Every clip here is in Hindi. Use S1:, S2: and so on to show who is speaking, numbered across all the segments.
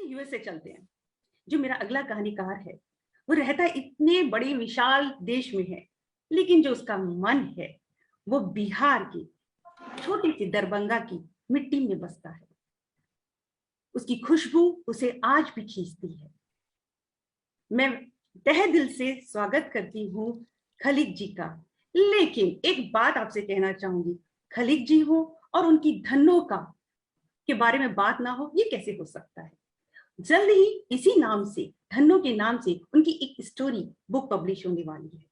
S1: यूएसए चलते हैं। जो मेरा अगला कहानीकार है वो रहता इतने बड़े विशाल देश में है, लेकिन जो उसका मन है वो बिहार की छोटी सी दरभंगा की मिट्टी में बसता है। उसकी खुशबू उसे आज भी खींचती है। मैं तहे दिल से स्वागत करती हूँ खलीक जी का। लेकिन एक बात आपसे कहना चाहूंगी, खलीक जी हो और उनकी धन्नो का के बारे में बात ना हो, ये कैसे हो सकता है। जल्द ही इसी नाम से, धन्नो के नाम से उनकी एक स्टोरी बुक पब्लिश होने वाली है।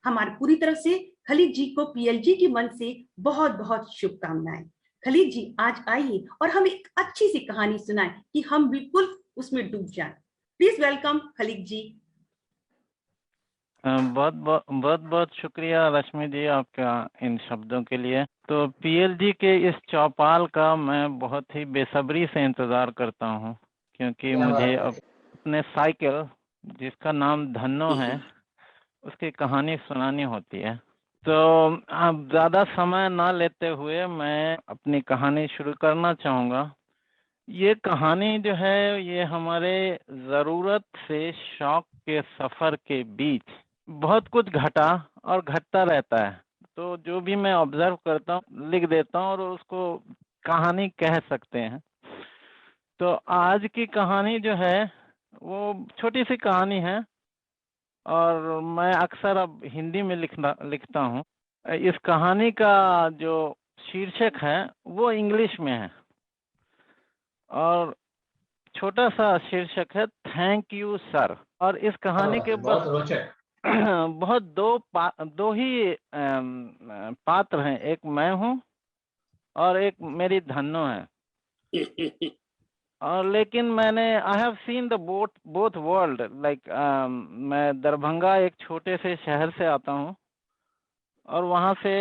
S1: हमारी पूरी तरफ से खलीक जी को पीएलजी की मन से बहुत बहुत शुभकामनाएं। खलीक जी आज आइए और हम एक अच्छी सी कहानी सुनाएं कि हम बिल्कुल उसमें डूब जाएं। प्लीज वेलकम खलीक जी।
S2: बहुत बहुत बहुत बहुत शुक्रिया रश्मि जी आपका इन शब्दों के लिए। तो पीएलजी के इस चौपाल का मैं बहुत ही बेसब्री से इंतज़ार करता हूँ, क्योंकि मुझे अपने साइकिल जिसका नाम धन्नो है उसकी कहानी सुनानी होती है। तो अब ज़्यादा समय ना लेते हुए मैं अपनी कहानी शुरू करना चाहूँगा। ये कहानी जो है ये हमारे ज़रूरत से शौक के सफ़र के बीच बहुत कुछ घटा और घटता रहता है। तो जो भी मैं ऑब्जर्व करता हूँ लिख देता हूँ और उसको कहानी कह सकते हैं। तो आज की कहानी जो है वो छोटी सी कहानी है और मैं अक्सर अब हिंदी में लिखता हूँ। इस कहानी का जो शीर्षक है वो इंग्लिश में है और छोटा सा शीर्षक है थैंक यू सर। और इस कहानी के
S3: बहुत रोचक
S2: बहुत दो ही पात्र हैं, एक मैं हूँ और एक मेरी धन्नो है। और लेकिन मैंने I have seen the both world, like मैं दरभंगा एक छोटे से शहर से आता हूँ और वहाँ से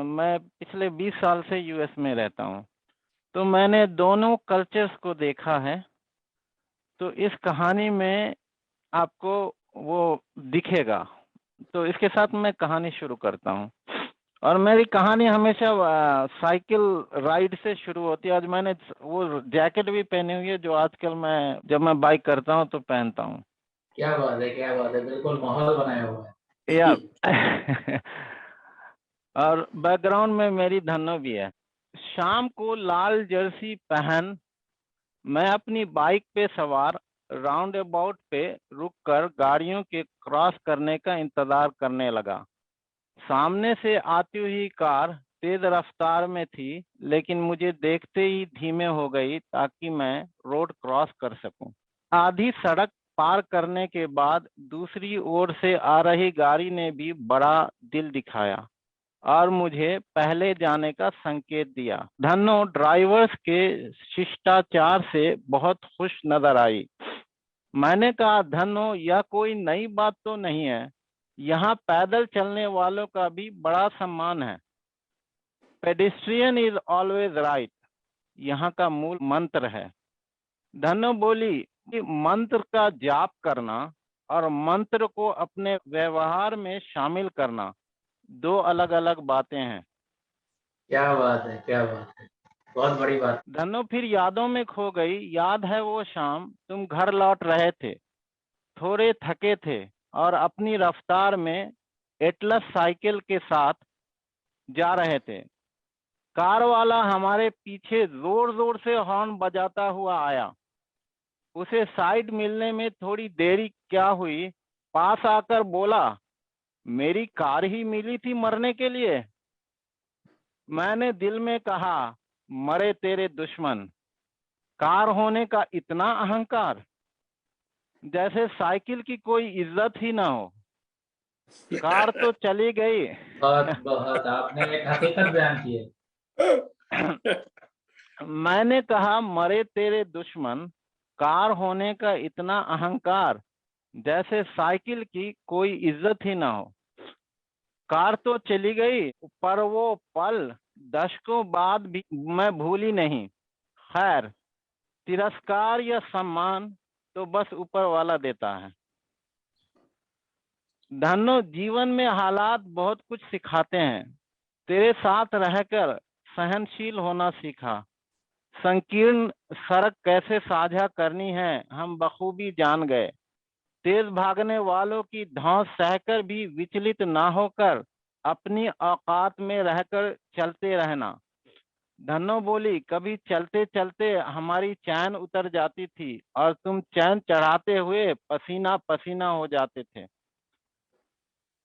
S2: मैं पिछले 20 साल से यूएस में रहता हूँ। तो मैंने दोनों कल्चर्स को देखा है। तो इस कहानी में आपको वो दिखेगा। तो इसके साथ मैं कहानी शुरू करता हूँ और मेरी कहानी हमेशा साइकिल राइड से शुरू होती है। आज मैंने वो जैकेट भी पहनी हुई है जो आजकल मैं जब मैं बाइक करता हूँ तो पहनता हूँ।
S3: क्या बात है, क्या बात है, बिल्कुल माहौल बनाया हुआ है
S2: या और बैकग्राउंड में मेरी धन्नो भी है। शाम को लाल जर्सी पहन मैं अपनी बाइक पे सवार राउंड अबाउट पे रुककर गाड़ियों के क्रॉस करने का इंतजार करने लगा। सामने से आती हुई कार तेज रफ्तार में थी, लेकिन मुझे देखते ही धीमे हो गई ताकि मैं रोड क्रॉस कर सकूं। आधी सड़क पार करने के बाद दूसरी ओर से आ रही गाड़ी ने भी बड़ा दिल दिखाया और मुझे पहले जाने का संकेत दिया। धन्नो ड्राइवर्स के शिष्टाचार से बहुत खुश नजर आई। मैंने कहा, धन्नो यह कोई नई बात तो नहीं है, यहाँ पैदल चलने वालों का भी बड़ा सम्मान है। पेडिस्ट्रियन इज ऑलवेज राइट, यहाँ का मूल मंत्र है। धन्नो बोली कि मंत्र का जाप करना और मंत्र को अपने व्यवहार में शामिल करना दो अलग अलग बातें हैं।
S3: क्या बात है, क्या बात है, बहुत बड़ी बात।
S2: धन्नो फिर यादों में खो गई। याद है वो शाम तुम घर लौट रहे थे, थोड़े थके थे और अपनी रफ्तार में एटलस साइकिल के साथ जा रहे थे। कार वाला हमारे पीछे जोर जोर से हॉर्न बजाता हुआ आया। उसे साइड मिलने में थोड़ी देरी क्या हुई, पास आकर बोला, मेरी कार ही मिली थी मरने के लिए। मैंने दिल में कहा, मरे तेरे दुश्मन, कार होने का इतना अहंकार, जैसे साइकिल की कोई इज्जत ही ना हो। कार तो चली गई।
S3: बहुत बहुत आपने एक हकीकत बयान की है।
S2: मैंने कहा, मरे तेरे दुश्मन, कार होने का इतना अहंकार, जैसे साइकिल की कोई इज्जत ही ना हो। कार तो चली गई, पर वो पल दशकों बाद भी मैं भूली नहीं। खैर, तिरस्कार या सम्मान तो बस ऊपर वाला देता है। धन्नो, जीवन में हालात बहुत कुछ सिखाते हैं। तेरे साथ रहकर सहनशील होना सीखा, संकीर्ण सड़क कैसे साझा करनी है हम बखूबी जान गए। तेज भागने वालों की धौंस सहकर भी विचलित ना होकर अपनी औकात में रहकर चलते रहना। धन्नो बोली, कभी चलते चलते हमारी चैन उतर जाती थी और तुम चैन चढ़ाते हुए पसीना पसीना हो जाते थे।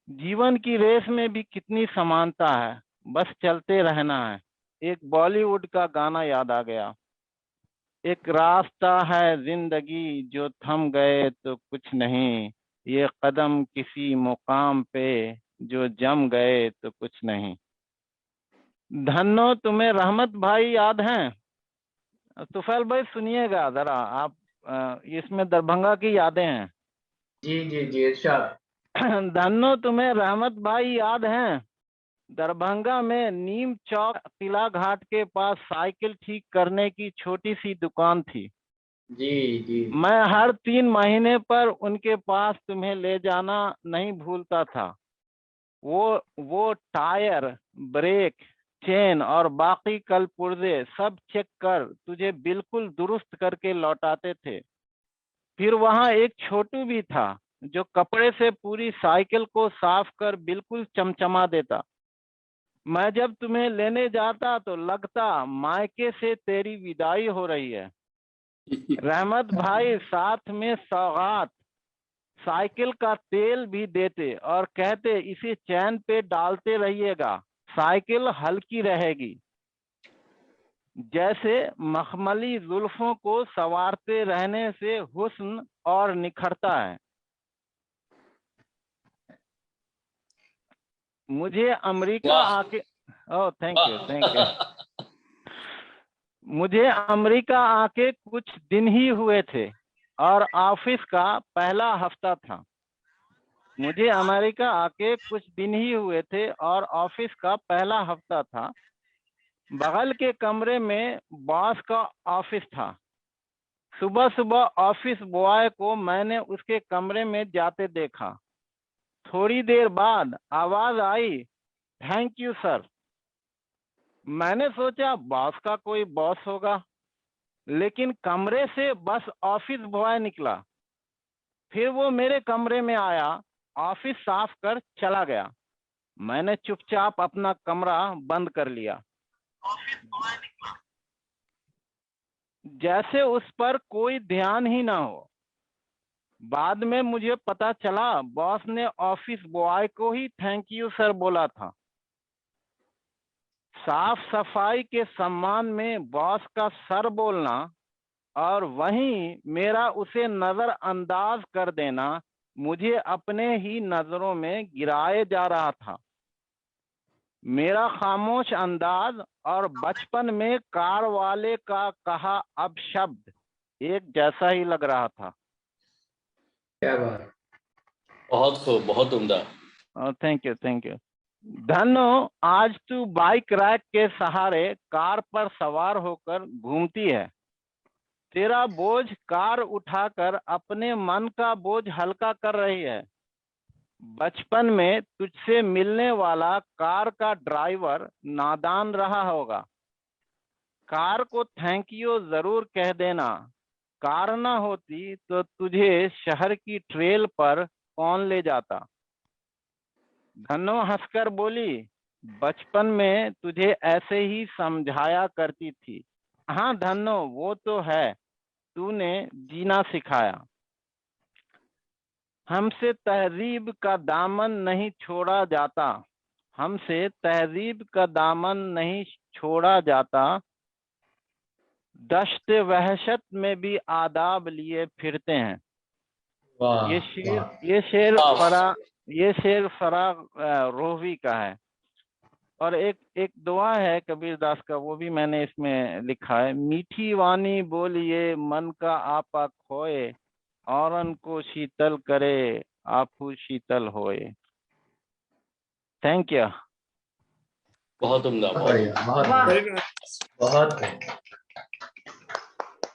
S2: जीवन की रेस में भी कितनी समानता है, बस चलते रहना है। एक बॉलीवुड का गाना याद आ गया। एक रास्ता है जिंदगी जो थम गए तो कुछ नहीं, ये कदम किसी मुकाम पे जो जम गए तो कुछ नहीं। धन्नो, तुम्हें रहमत भाई याद हैं? तुफैल भाई सुनिएगा जरा आप, इसमें दरभंगा की यादें हैं।
S3: जी जी जी इरशाद।
S2: धन्नो, तुम्हें रहमत भाई याद हैं? दरभंगा में नीम चौक किला घाट के पास साइकिल ठीक करने की छोटी सी दुकान थी।
S3: जी जी
S2: मैं हर 3 महीने पर उनके पास तुम्हें ले जाना नहीं भूलता था। वो टायर, ब्रेक, चेन और बाकी कल पुर्जे सब चेक कर तुझे बिल्कुल दुरुस्त करके लौटाते थे। फिर वहां एक छोटू भी था जो कपड़े से पूरी साइकिल को साफ कर बिल्कुल चमचमा देता। मैं जब तुम्हें लेने जाता तो लगता मायके से तेरी विदाई हो रही है। रहमत भाई साथ में सौगात, साइकिल का तेल भी देते और कहते इसे चैन पे डालते रहिएगा, साइकिल हल्की रहेगी। जैसे मखमली जुल्फों को संवारते रहने से हुस्न और निखरता है। मुझे अमेरिका आके, ओह थैंक यू मुझे अमेरिका आके कुछ दिन ही हुए थे और ऑफिस का पहला हफ्ता था। मुझे अमेरिका आके कुछ दिन ही हुए थे और ऑफिस का पहला हफ्ता था। बगल के कमरे में बॉस का ऑफिस था। सुबह सुबह ऑफिस बॉय को मैंने उसके कमरे में जाते देखा। थोड़ी देर बाद आवाज आई, थैंक यू सर। मैंने सोचा बॉस का कोई बॉस होगा, लेकिन कमरे से बस ऑफिस बॉय निकला। फिर वो मेरे कमरे में आया, ऑफिस साफ कर चला गया। मैंने चुपचाप अपना कमरा बंद कर लिया, जैसे उस पर कोई ध्यान ही ना हो। बाद में मुझे पता चला बॉस ने ऑफिस बॉय को ही थैंक यू सर बोला था। साफ सफाई के सम्मान में बॉस का सर बोलना और वहीं मेरा उसे नजरअंदाज कर देना मुझे अपने ही नजरों में गिराए जा रहा था। मेरा खामोश अंदाज और बचपन में कार वाले का कहा अब शब्द एक जैसा ही लग रहा था।
S3: क्या बात।
S4: बहुत खूब, बहुत उम्दा।
S2: Thank you. धन्नो, आज तू बाइक रैक के सहारे कार पर सवार होकर घूमती है। तेरा बोझ कार उठाकर अपने मन का बोझ हल्का कर रही है। बचपन में तुझसे मिलने वाला कार का ड्राइवर नादान रहा होगा। कार को थैंक यू जरूर कह देना। कार ना होती तो तुझे शहर की ट्रेल पर कौन ले जाता। धन्नो हंसकर बोली, बचपन में तुझे ऐसे ही समझाया करती थी। हाँ धन्नो, वो तो है, तूने जीना सिखाया। हमसे तहजीब का दामन नहीं छोड़ा जाता, हमसे तहजीब का दामन नहीं छोड़ा जाता। दश्त वहशत में भी आदाब लिए फिरते हैं।
S3: वाह
S2: ये शेर फराग रोहवी का है। और एक दुआ है कबीर दास का, वो भी मैंने इसमें लिखा है। मीठी वाणी बोलिए मन का आपा खोए, औरन को शीतल करे आपू शीतल होए। Thank you.
S4: बहुत उम्दा,
S3: बहुत
S4: बहुत
S3: बढ़िया, बहुत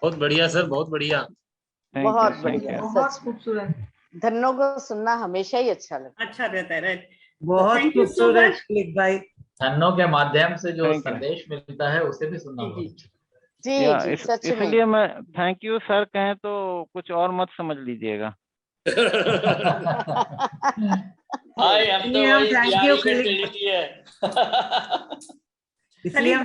S4: बहुत बढ़िया सर, बहुत बढ़िया।
S5: बहुत बढ़िया,
S1: बहुत खूबसूरत,
S5: धन्नो को सुनना हमेशा ही अच्छा लगता
S1: अच्छा रहता है। राइट,
S6: बहुत
S1: Thank you so
S6: खूबसूरत
S1: much.
S6: क्लिक भाई।
S3: धन्नो के माध्यम से जो
S2: Thank you.
S3: संदेश मिलता है उसे भी सुनना
S1: जी,
S3: बहुत
S1: जी।
S3: अच्छा।
S5: जी जी सच में।
S2: इसलिए मैं थैंक यू सर कहें तो कुछ और मत समझ लीजिएगा।
S4: हाय, हम तो
S1: इसलिए हम
S4: वही
S1: thank you
S4: Bihari
S1: Khalil-
S4: mentality है।
S1: खलील भाई